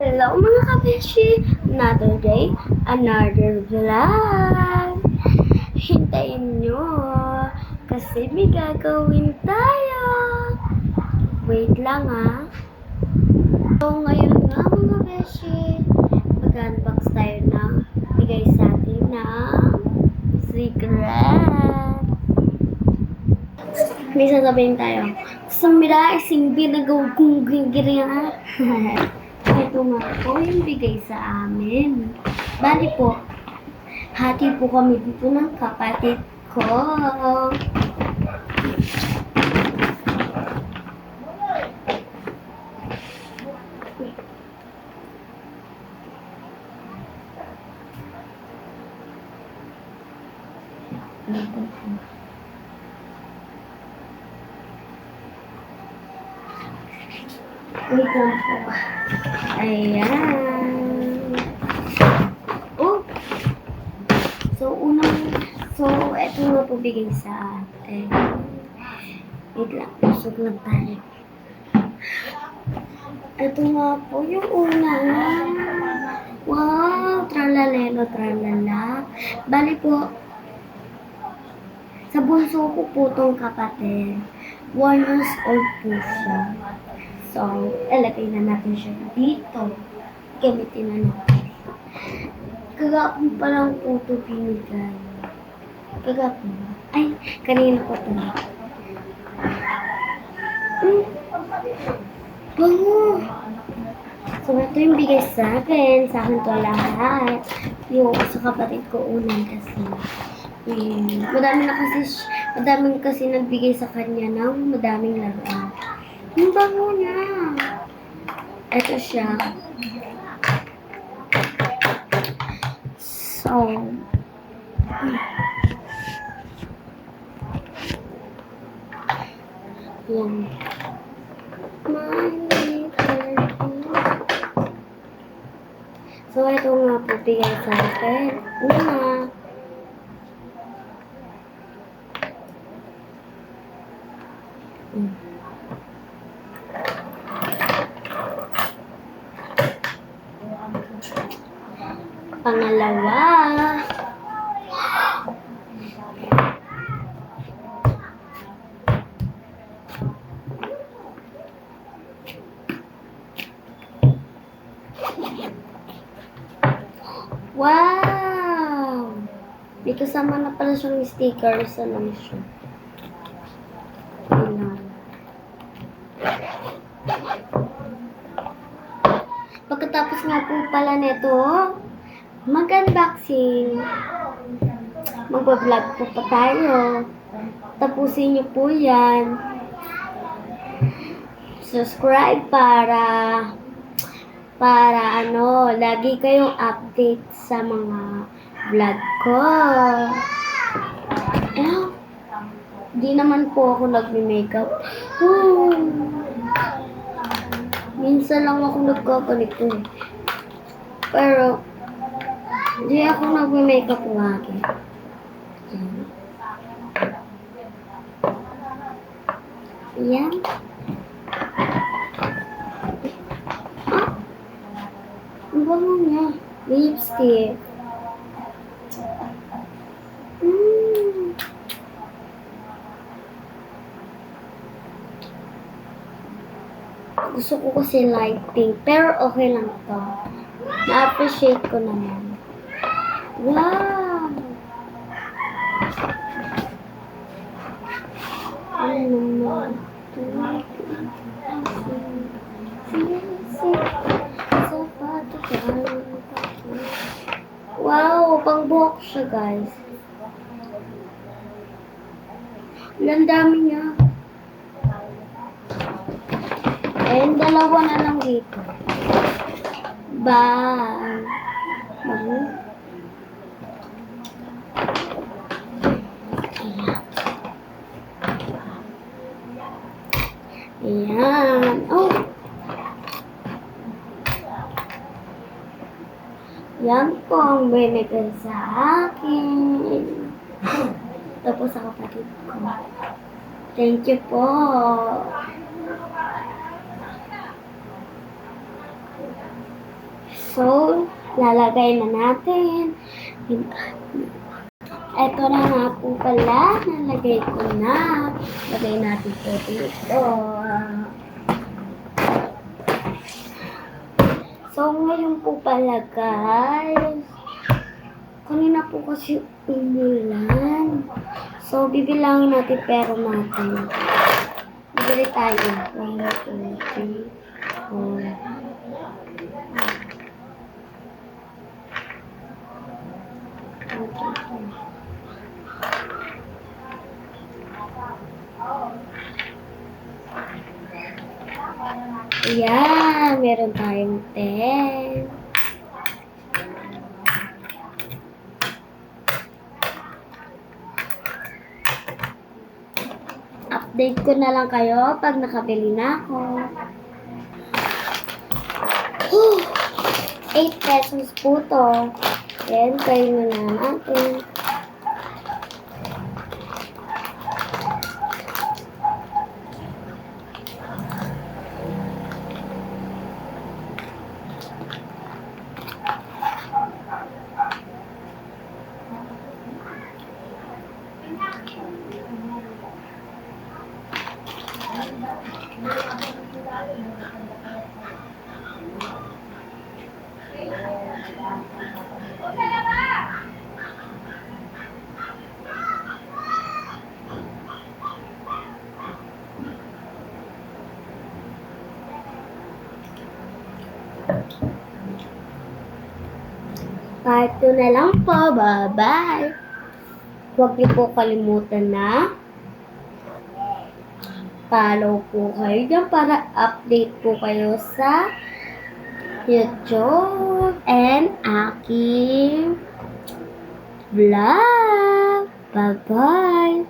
Hello mga kabeshi! Another day, another vlog! Hintayin nyo kasi may gagawin tayo! Wait lang So ngayon nga mga beshi, mag-unbox tayo ng bigay sa atin ng secret! May sasabihin tayo, sumira ising binagaw kong gingiriya. Ito nga po yung bigay sa amin. Bali po, hati po kami dito ng kapatid ko. Wait lang po. Ayan. Oh! So, eto nga po bigay sa atin. Wait lang, usog lang tayo. Ito nga po yung una. Wow! Tralalelo, tralala. Bali po, sa bunso ko po itong kapatid. 1 years old po siya. So, ilagay na natin siya dito. Gamitin na natin. Kagapon pa lang po ito binigay. Kagapon ba? Ay, kanina po ito. Bango! So, ito yung bigay sa akin. Sa akin to lahat. Yung sa kapatid ko unang kasi. Madami kasi nagbigay sa kanya ng madaming laruan. Yung bango niya. Ito siya. So, yan. So, ito nga po bigay sa akin. Una. Pangalawa. Wow! May kasama na pala siyang sticker sa lang siya. Pagkatapos nga po pala nito, mag-unboxing. Mag-vlog po pa tayo. Tapusin niyo po yan. Subscribe para lagi kayong update sa mga vlog ko. Di naman po ako nagme-makeup. Minsan lang ako nagkaganito eh. Pero, di ako nagme-makeup lagi. Yan. Ang bango niya. Lipstick. Gusto ko kasi light pink. Pero okay lang to. Na-appreciate ko naman. Wow! Ano naman? Wow! Pang buhok siya, guys. Ang dami niya. And dalawa na lang dito. Bye! Ayan. Oh! Yan po ang binigay sa akin. Tapos sa kapatid ko. Thank you po. So, lalagay na natin. Ito na nga po pala. Nalagay ko na. Lagay natin po dito. So, ngayon po pala guys. Kanina po kasi umulan. So, bibilangin natin pera natin. Bibili tayo. 1, 2, 3, 4. Ayan, meron tayong 10. Update ko na lang kayo pag nakabili na ako. 8 pesos po to. Then, try na natin. Part 2 na lang po. Bye-bye. Huwag niyo po kalimutan na follow po kayo dyan para update po kayo sa YouTube and aking vlog. Bye-bye.